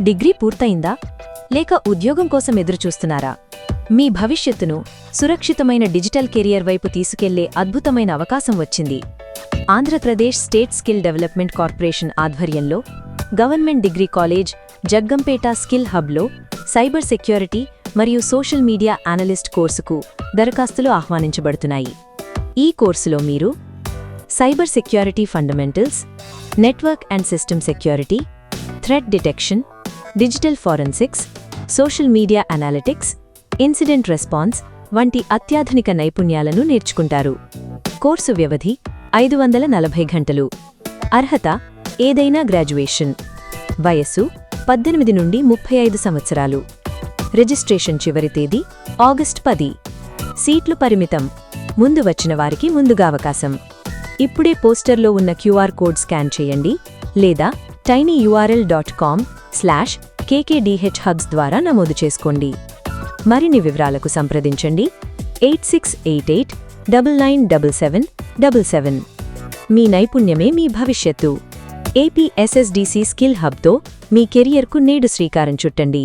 Degree పూర్తయిందా లేక ఉద్యోగం కోసం ఎదురుచూస్తున్నారా? మీ భవిష్యత్తును సురక్షితమైన డిజిటల్ కెరియర్ వైపు తీసుకెళ్లే అద్భుతమైన అవకాశం వచ్చింది. Andhra Pradesh state skill development corporation ఆధ్వర్యంలో government degree college Jaggampeta skill హబ్లో సైబర్ సెక్యూరిటీ మరియు సోషల్ మీడియా అనలిస్ట్ కోర్సుకు దరఖాస్తులు ఆహ్వానించబడుతున్నాయి. ఈ కోర్సులో మీరు cyber security fundamentals, network and system security, threat detection, digital forensics, social media analytics, incident response వంటి అత్యాధునిక నైపుణ్యాలను నేర్చుకుంటారు. కోర్సు వ్యవధి 540 గంటలు. అర్హత ఏదైనా గ్రాడ్యుయేషన్. వయస్సు 18 నుండి 35 సంవత్సరాలు. రిజిస్ట్రేషన్ చివరి తేదీ ఆగస్టు 10. సీట్లు పరిమితం. ముందు వచ్చిన వారికి ముందుగా అవకాశం. ఇప్పుడే పోస్టర్లో ఉన్న క్యూఆర్ కోడ్ స్కాన్ చేయండి లేదా tinyurl.com/kkdhhubs ద్వారా నమోదు చేసుకోండి. మరిన్ని వివరాలకు సంప్రదించండి 8688997777. మీ నైపుణ్యమే మీ భవిష్యత్తు. ఏపీ SSDC స్కిల్ హబ్తో మీ కెరియర్కు నేడు శ్రీకారం చుట్టండి.